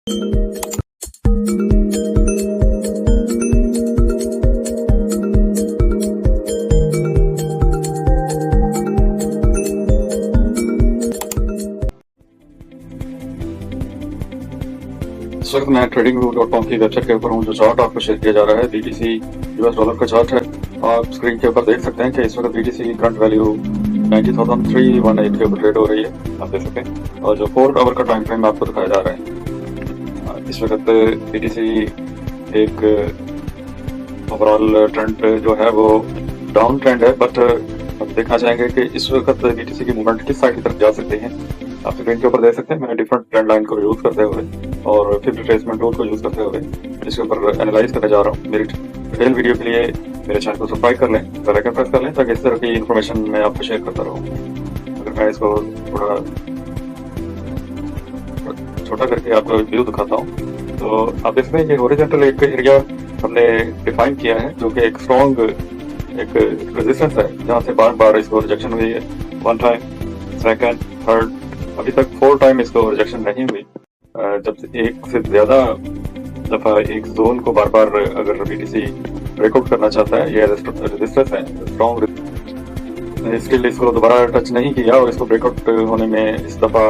इस वक्त मैं trading.com की वेबसाइट के ऊपर हूँ। जो चार्ट आपको शेयर किया जा रहा है BTC US डॉलर का चार्ट है। आप स्क्रीन के ऊपर देख सकते हैं कि इस वक्त BTC की करंट वैल्यू 90,318 के ऊपर ट्रेड हो रही है, आप देख सकते हैं। और जो 4 आवर का टाइम फ्रेम आपको दिखाया जा रहा है, इस वक्त BTC एक ओवरऑल ट्रेंड जो है वो डाउन ट्रेंड है, बट हम देखना चाहेंगे कि इस वक्त BTC की मूवमेंट किस साइड की तरफ जा सकते हैं। आप स्क्रीन के ऊपर देख सकते हैं मैंने डिफरेंट ट्रेंड लाइन को यूज करते हुए और फिर रिट्रेसमेंट टूल को यूज करते हुए इसके ऊपर एनालाइज करने जा रहा हूँ। मेरी डिटेल वीडियो के लिए मेरे चैनल को सब्सक्राइब कर लें, बेल आइकन प्रेस कर लें, ताकि इस तरह की इन्फॉर्मेशन मैं आपको शेयर करता रहूँ। अगर मैं इसको थोड़ा छोटा करके आपको व्यू दिखाता हूँ तो आप देख सकते हैं कि हॉरिजॉन्टल एक एरिया हमने डिफाइन किया है, जो कि एक स्ट्रॉन्ग एक रेजिस्टेंस है, जहाँ से बार बार इसको रिजेक्शन हुई है। 1 टाइम, सेकंड, थर्ड, अभी तक 4 टाइम इसको रिजेक्शन नहीं हुई। जब एक से ज्यादा दफा एक जोन को बार बार अगर BTC ब्रेकआउट करना चाहता है, ये रेजिस्टेंस है स्ट्रॉन्ग, स्टिल इसको दोबारा टच नहीं किया और इसको ब्रेकआउट होने में इस दफा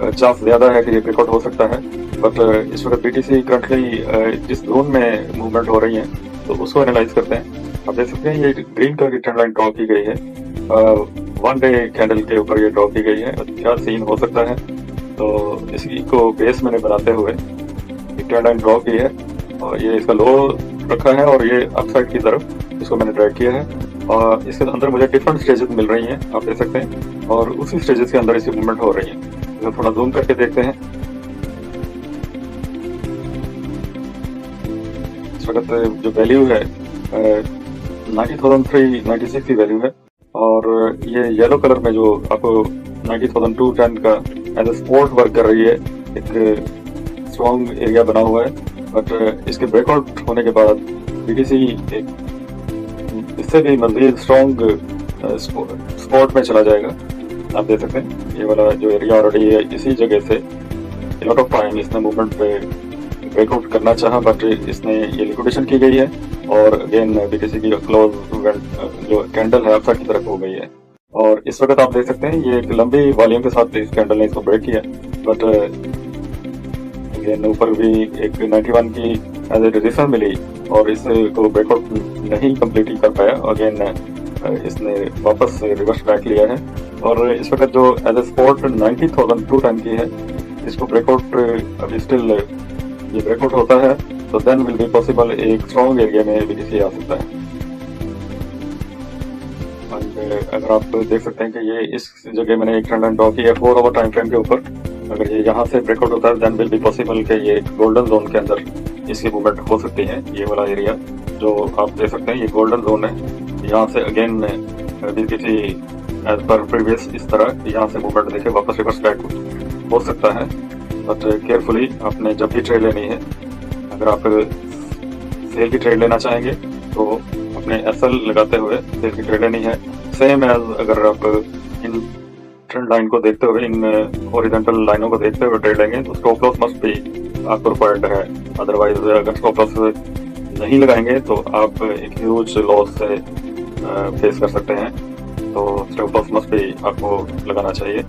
चांस ज्यादा है कि ये ब्रेकआउट हो सकता है। बट इस वक्त BTC करंटली जिस जोन में मूवमेंट हो रही है तो उसको एनालाइज करते हैं। आप देख सकते हैं ये ग्रीन कलर की ट्रेंड लाइन ड्रॉ की गई है, 1 डे कैंडल के ऊपर ये ड्रॉ की गई है। क्या सीन हो सकता है, तो इसी को बेस मैंने बनाते हुए ट्रेंड लाइन ड्रॉ की है और ये इसका लो रखा है और ये अपसाइड की तरफ इसको मैंने ड्रैग किया है। और इसके अंदर मुझे डिफरेंट स्टेजेस मिल रही हैं, आप देख सकते हैं, और उसी स्टेजेस के अंदर इसकी मूवमेंट हो रही है। तो थोड़ा जूम करके देखते हैं। इस वक्त जो वैल्यू है 90,396 की वैल्यू है और ये येलो कलर में जो आपको 90,210 का एज ए सपोर्ट वर्क कर रही है, एक स्ट्रॉन्ग एरिया बना हुआ है। बट इसके ब्रेकआउट होने के बाद BTC एक इससे भी मज़ीद स्ट्रॉन्ग स्पॉट में चला जाएगा। आप देख सकते हैं ये वाला जो एरिया ऑलरेडी है, इसी जगह से लॉट ऑफ टाइम इसने मूवमेंट पे ब्रेकआउट करना चाहा, बट इसने ये लिक्विडेशन की गई है और अगेन BTC की क्लोज जो कैंडल है अपसाइड की तरफ हो गई है। और इस वक्त आप देख सकते हैं ये एक लंबी वॉल्यूम के साथ इस कैंडल ने इसको ब्रेक किया, बट अगेन ऊपर भी एक 91 की एज ए रेजिस्टेंस मिली और इसको ब्रेकआउट नहीं कंप्लीट कर पाया। अगेन इसने वापस रिवर्स बैक लिया है और इस वक्त जो एज ए सपोर्ट 90,210 की है, इसको ब्रेकआउट अभी स्टिल ये ब्रेकआउट होता है तो देन विल बी पॉसिबल एक स्ट्रॉन्ग एरिया में BTC आ सकता है। अगर आप देख सकते हैं कि ये इस जगह मैंने एक ट्रेंड लाइन ड्रॉ की है 4 आवर टाइम फ्रेम के ऊपर। अगर ये यहाँ से ब्रेकआउट होता है देन विल बी पॉसिबल कि ये गोल्डन जोन के अंदर इसकी मूवमेंट हो सकती है। ये वाला एरिया जो आप देख सकते हैं ये गोल्डन जोन है, यहाँ से अगेन BTC एज पर प्रीवियस इस तरह यहाँ से मूवमेंट देखे वापस रिवर्स बैक हो सकता है। बट केयरफुली आपने जब भी ट्रेड लेनी है, अगर आप सेल की ट्रेड लेना चाहेंगे तो अपने SL लगाते हुए सेल की ट्रेड लेनी है। सेम एज अगर आप इन ट्रेंड लाइन को देखते हुए, इन हॉरिजॉन्टल लाइनों को देखते हुए ट्रेड लेंगे तो स्टॉप लॉस मस्ट भी आपको रिक्वायर्ड है। अदरवाइज अगर स्टॉप लॉस नहीं लगाएंगे तो आप एक ह्यूज लॉस से फेस कर सकते हैं, तो स्टॉप लॉस मस्ट भी आपको लगाना चाहिए।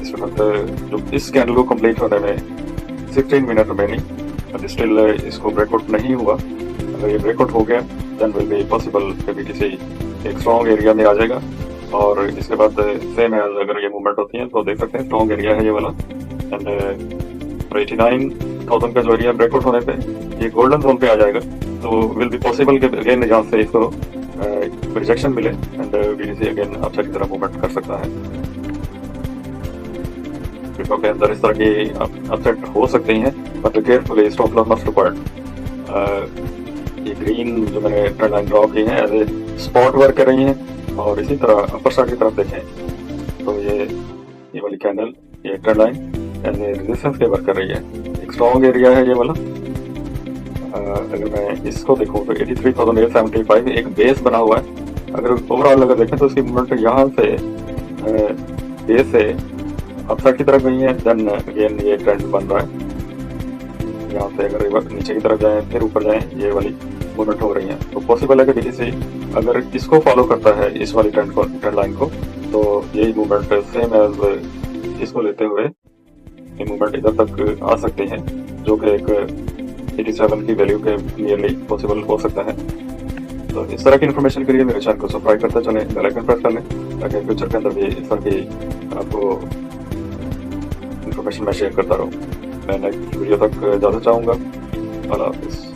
इस वक्त जो इस कैंडल को कंप्लीट होने में 16 मिनट रिमेनिंग, बट स्टिल इसको ब्रेकआउट नहीं हुआ। अगर ये ब्रेकआउट हो गया then will be possible BTC एक स्ट्रॉन्ग एरिया में आ जाएगा। और इसके बाद सेम है, अगर ये मूवमेंट होती है तो देख सकते हैं स्ट्रॉन्ग एरिया है ये वाला, एंड 89,000 का जो एरिया ब्रेकआउट होने पे ये गोल्डन जोन पे आ जाएगा, तो विल बी पॉसिबल कि अगेन यहाँ से इसको रिजेक्शन मिले एंड BTC अगेन अपसाइड की तरफ मूवमेंट कर सकता है। के अंदर इस तरह की अपसेट हो सकती हैं, but carefully stop loss must required. ये ग्रीन जो मैंने ट्रेंड लाइन ड्रॉ की है एज ए स्पॉट वर्क कर रही हैं और इसी तरह अपर साइड की तरफ देखें तो ये वाली कैंडल ये trend line as a resistance के वर्क कर रही है। एक स्ट्रॉन्ग एरिया है ये वाला। अगर मैं इसको देखूँ तो 83,875 एक बेस बना हुआ है। अगर ओवरऑल अगर देखें तो इसकी मूवमेंट यहाँ से बेस से अपसाइड की तरफ गई है, देन अगेन ये ट्रेंड बन रहा है। यहाँ से अगर नीचे की तरफ जाएं फिर ऊपर जाएं, ये वाली मूवमेंट हो रही है। तो पॉसिबल है कि BTC अगर इसको फॉलो करता है, इस वाली ट्रेंड लाइन को, तो यही मूवमेंट सेम एज इसको लेते हुए ये मूवमेंट इधर तक आ सकती है, जो कि एक 87 की वैल्यू के नियरली पॉसिबल हो सकता है। तो इस तरह की इन्फॉर्मेशन के लिए मेरे चैनल को सब्सक्राइब करते चलें, बेल आइकन प्रेस कर लें, ताकि फ्यूचर के अंदर भी इस तरह की आपको इन्फॉर्मेशन मैं शेयर करता रहूँ। मैं नेक्स्ट वीडियो तक ज़्यादा चाहूँगा। अल्लाह हाफिज़।